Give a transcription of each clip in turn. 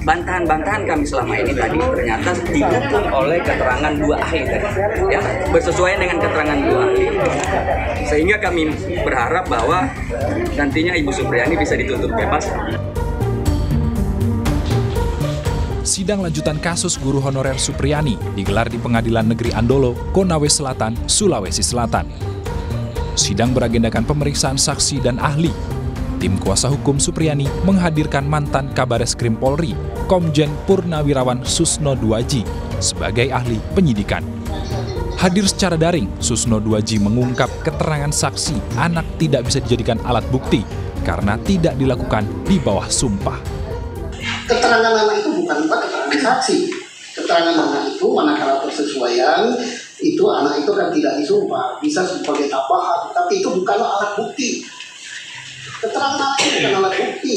bantahan-bantahan kami selama ini tadi ternyata didukung oleh keterangan dua ahli tadi, ya, bersesuaian dengan keterangan dua ahli, sehingga kami berharap bahwa nantinya Ibu Supriyani bisa dituntut bebas. Sidang lanjutan kasus guru honorer Supriyani digelar di Pengadilan Negeri Andolo, Konawe Selatan, Sulawesi Selatan. Sidang beragendakan pemeriksaan saksi dan ahli. Tim kuasa hukum Supriyani menghadirkan mantan Kabareskrim Polri, Komjen Purnawirawan Susno Duaji, sebagai ahli penyidikan. Hadir secara daring, Susno Duaji mengungkap keterangan saksi anak tidak bisa dijadikan alat bukti karena tidak dilakukan di bawah sumpah. Keterangan anak itu bukan keterangan saksi. Keterangan anak itu manakala persesuaian itu anak itu kan tidak disumpah, bisa sebagai tambahan, tapi itu bukanlah alat bukti. Keterangan anak itu bukan alat bukti.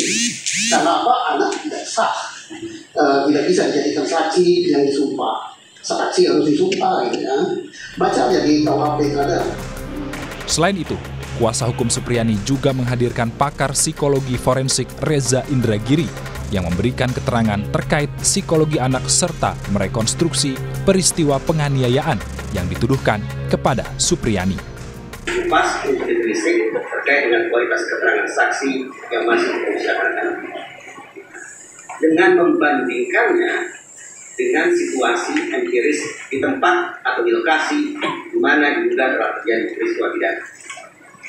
Karena apa? Anak tidak sah, tidak bisa dijadikan saksi yang disumpah. Saksi harus disumpah, gitu ya. Baca aja di KUHP itu ada. Selain itu, kuasa hukum Supriyani juga menghadirkan pakar psikologi forensik Reza Indragiri yang memberikan keterangan terkait psikologi anak serta merekonstruksi peristiwa penganiayaan yang dituduhkan kepada Supriyani. Pas untuk ditelisik terkait dengan kualitas keterangan saksi yang masih berusaha dengan membandingkannya dengan situasi empiris di tempat atau di lokasi di mana diduga telah terjadi peristiwa pidana.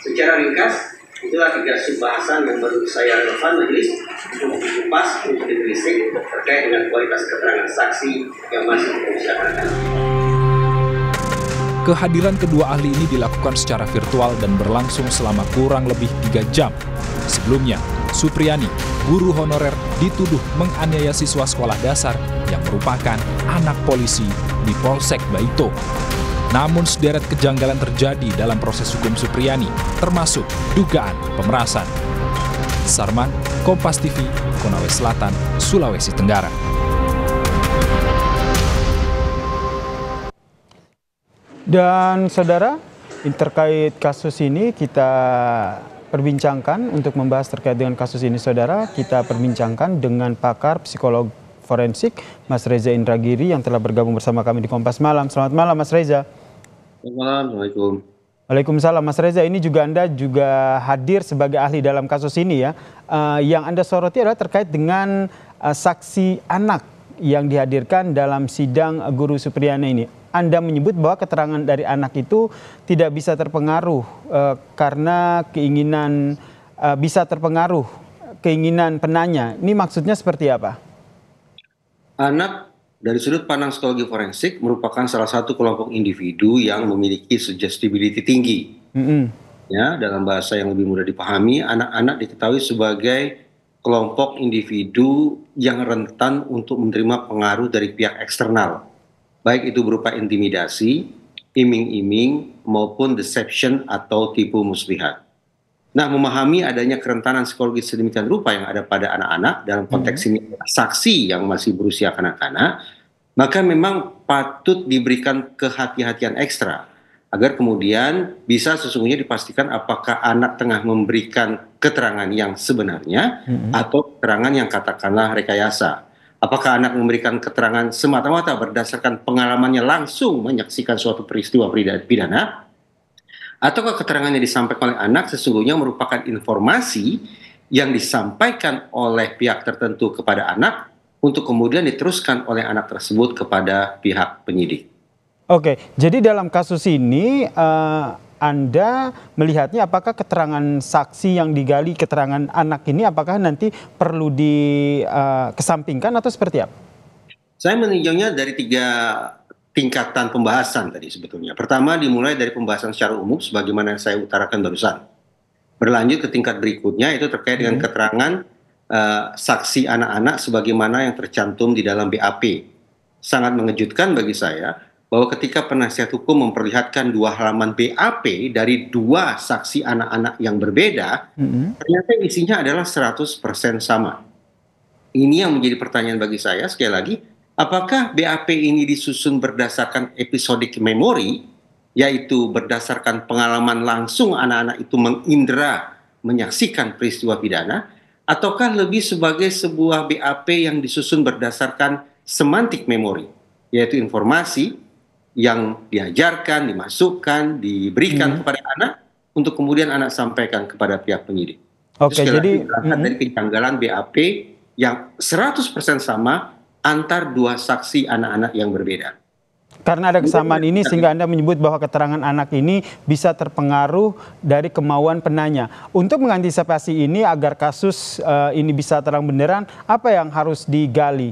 Secara ringkas, itulah 3 subbahasan yang menurut saya relevan majelis untuk dikupas untuk ditelisik terkait dengan kualitas keterangan saksi yang masih berusaha. Kehadiran kedua ahli ini dilakukan secara virtual dan berlangsung selama kurang lebih 3 jam. Sebelumnya, Supriyani, guru honorer, dituduh menganiaya siswa sekolah dasar yang merupakan anak polisi di Polsek Baito. Namun sederet kejanggalan terjadi dalam proses hukum Supriyani, termasuk dugaan pemerasan. Sarman, Kompas TV, Konawe Selatan, Sulawesi Tenggara. Dan saudara, terkait kasus ini kita perbincangkan. Untuk membahas terkait dengan kasus ini saudara, kita perbincangkan dengan pakar psikolog forensik Mas Reza Indragiri yang telah bergabung bersama kami di Kompas Malam. Selamat malam Mas Reza. Selamat malam, Assalamualaikum. Waalaikumsalam. Mas Reza, ini Anda juga hadir sebagai ahli dalam kasus ini ya. Yang Anda soroti adalah terkait dengan saksi anak yang dihadirkan dalam sidang guru Supriyani ini. Anda menyebut bahwa keterangan dari anak itu tidak bisa terpengaruh karena keinginan keinginan penanya. Ini maksudnya seperti apa? Anak dari sudut pandang psikologi forensik merupakan salah satu kelompok individu yang memiliki suggestibility tinggi. Ya, dalam bahasa yang lebih mudah dipahami, anak-anak diketahui sebagai kelompok individu yang rentan untuk menerima pengaruh dari pihak eksternal, baik itu berupa intimidasi, iming-iming, maupun deception atau tipu muslihat. Nah, memahami adanya kerentanan psikologis sedemikian rupa yang ada pada anak-anak, dalam konteks ini saksi yang masih berusia kanak-kanak, maka memang patut diberikan kehati-hatian ekstra, agar kemudian bisa sesungguhnya dipastikan apakah anak tengah memberikan keterangan yang sebenarnya atau keterangan yang katakanlah rekayasa. Apakah anak memberikan keterangan semata-mata berdasarkan pengalamannya langsung menyaksikan suatu peristiwa pidana, ataukah keterangan yang disampaikan oleh anak sesungguhnya merupakan informasi yang disampaikan oleh pihak tertentu kepada anak untuk kemudian diteruskan oleh anak tersebut kepada pihak penyidik. Oke, jadi dalam kasus ini Anda melihatnya apakah keterangan saksi yang digali, keterangan anak ini apakah nanti perlu dikesampingkan atau seperti apa? Saya meninjaunya dari 3 tingkatan pembahasan tadi sebetulnya. Pertama dimulai dari pembahasan secara umum sebagaimana yang saya utarakan barusan. Berlanjut ke tingkat berikutnya itu terkait dengan keterangan saksi anak-anak sebagaimana yang tercantum di dalam BAP. Sangat mengejutkan bagi saya bahwa ketika penasihat hukum memperlihatkan 2 halaman BAP dari 2 saksi anak-anak yang berbeda, ternyata isinya adalah 100% sama. Ini yang menjadi pertanyaan bagi saya sekali lagi. Apakah BAP ini disusun berdasarkan episodic memory, yaitu berdasarkan pengalaman langsung anak-anak itu mengindra menyaksikan peristiwa pidana, ataukah lebih sebagai sebuah BAP yang disusun berdasarkan semantik memori, yaitu informasi yang diajarkan, dimasukkan, diberikan kepada anak untuk kemudian anak sampaikan kepada pihak penyidik. Oke, jadi berangkat dari kejanggalan BAP yang 100% sama antar dua saksi anak-anak yang berbeda. karena ada kesamaan ini sehingga Anda menyebut bahwa keterangan anak ini bisa terpengaruh dari kemauan penanya. Untuk mengantisipasi ini agar kasus ini bisa terang benderang, apa yang harus digali?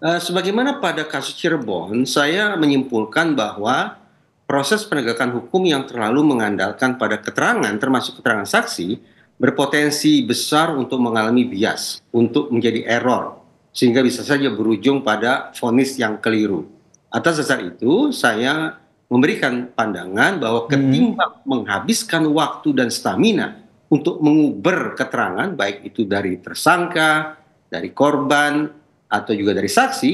Sebagaimana pada kasus Cirebon, saya menyimpulkan bahwa proses penegakan hukum yang terlalu mengandalkan pada keterangan, termasuk keterangan saksi, berpotensi besar untuk mengalami bias, untuk menjadi error, sehingga bisa saja berujung pada vonis yang keliru. Atas dasar itu, saya memberikan pandangan bahwa ketimbang menghabiskan waktu dan stamina untuk menguber keterangan, baik itu dari tersangka, dari korban, atau juga dari saksi,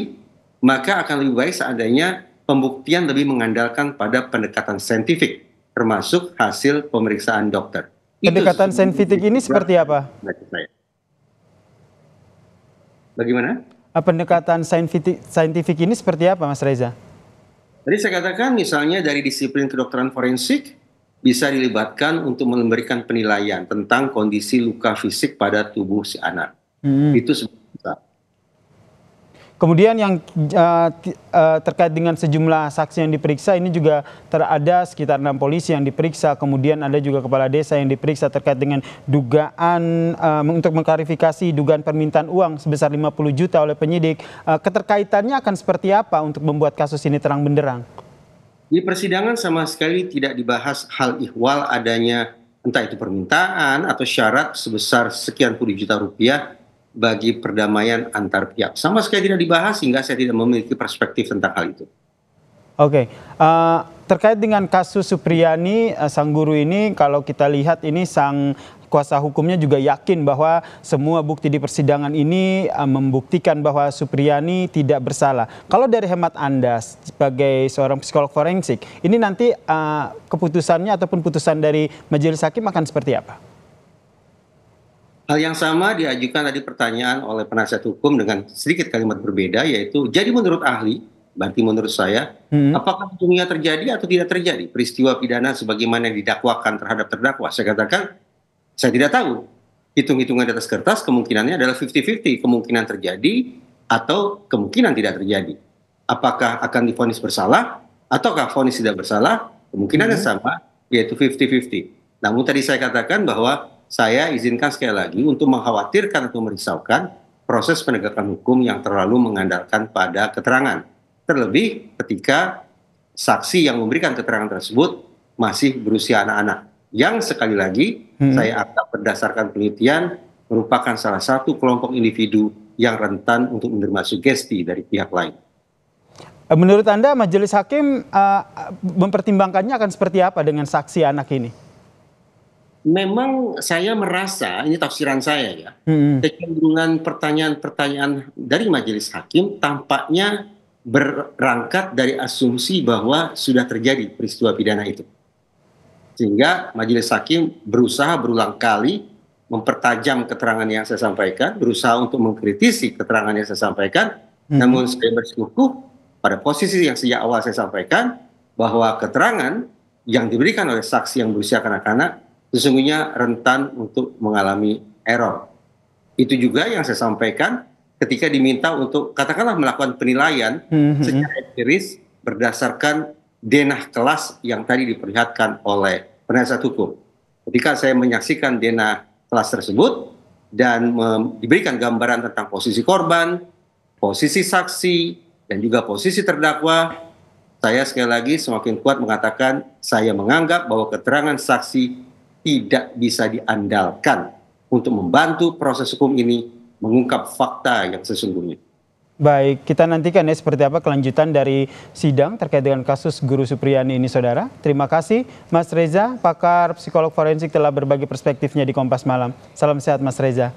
maka akan lebih baik seandainya pembuktian lebih mengandalkan pada pendekatan saintifik, termasuk hasil pemeriksaan dokter. Pendekatan saintifik ini seperti apa? Bagaimana? Pendekatan saintifik ini seperti apa, Mas Reza? Tadi saya katakan misalnya dari disiplin kedokteran forensik bisa dilibatkan untuk memberikan penilaian tentang kondisi luka fisik pada tubuh si anak. Itu sebetulnya. Kemudian yang terkait dengan sejumlah saksi yang diperiksa, ini juga ada sekitar 6 polisi yang diperiksa, kemudian ada juga kepala desa yang diperiksa terkait dengan dugaan untuk mengklarifikasi dugaan permintaan uang sebesar 50 juta oleh penyidik. Keterkaitannya akan seperti apa untuk membuat kasus ini terang benderang? Di persidangan sama sekali tidak dibahas hal ihwal adanya entah itu permintaan atau syarat sebesar sekian puluh juta rupiah bagi perdamaian antar pihak. Sama sekali tidak dibahas sehingga saya tidak memiliki perspektif tentang hal itu. Oke, terkait dengan kasus Supriyani, sang guru ini, kalau kita lihat ini sang kuasa hukumnya juga yakin bahwa semua bukti di persidangan ini membuktikan bahwa Supriyani tidak bersalah. Kalau dari hemat Anda sebagai seorang psikolog forensik, ini nanti keputusannya ataupun putusan dari majelis hakim akan seperti apa? Hal yang sama diajukan tadi pertanyaan oleh penasihat hukum dengan sedikit kalimat berbeda, yaitu jadi menurut ahli, berarti menurut saya, apakah sesungguhnya terjadi atau tidak terjadi peristiwa pidana sebagaimana yang didakwakan terhadap terdakwa? Saya katakan, saya tidak tahu. Hitung-hitungan di atas kertas kemungkinannya adalah 50-50, kemungkinan terjadi atau kemungkinan tidak terjadi. Apakah akan divonis bersalah ataukah vonis tidak bersalah? Kemungkinannya sama, yaitu 50-50. Namun tadi saya katakan bahwa saya izinkan sekali lagi untuk mengkhawatirkan atau merisaukan proses penegakan hukum yang terlalu mengandalkan pada keterangan. Terlebih ketika saksi yang memberikan keterangan tersebut masih berusia anak-anak. Yang sekali lagi saya anggap berdasarkan penelitian merupakan salah satu kelompok individu yang rentan untuk menerima sugesti dari pihak lain. Menurut Anda majelis hakim mempertimbangkannya akan seperti apa dengan saksi anak ini? Memang saya merasa, ini tafsiran saya ya, kecenderungan pertanyaan-pertanyaan dari majelis hakim tampaknya berangkat dari asumsi bahwa sudah terjadi peristiwa pidana itu. Sehingga majelis hakim berusaha berulang kali mempertajam keterangan yang saya sampaikan, berusaha untuk mengkritisi keterangan yang saya sampaikan, namun saya bersikukuh pada posisi yang sejak awal saya sampaikan bahwa keterangan yang diberikan oleh saksi yang berusia kanak-kanak sesungguhnya rentan untuk mengalami error. Itu juga yang saya sampaikan ketika diminta untuk katakanlah melakukan penilaian secara empiris berdasarkan denah kelas yang tadi diperlihatkan oleh penasihat hukum. Ketika saya menyaksikan denah kelas tersebut dan diberikan gambaran tentang posisi korban, posisi saksi, dan juga posisi terdakwa, saya sekali lagi semakin kuat mengatakan saya menganggap bahwa keterangan saksi tidak bisa diandalkan untuk membantu proses hukum ini mengungkap fakta yang sesungguhnya. Baik, kita nantikan ya seperti apa kelanjutan dari sidang terkait dengan kasus Guru Supriyani ini, Saudara. Terima kasih Mas Reza, pakar psikolog forensik telah berbagi perspektifnya di Kompas Malam. Salam sehat Mas Reza.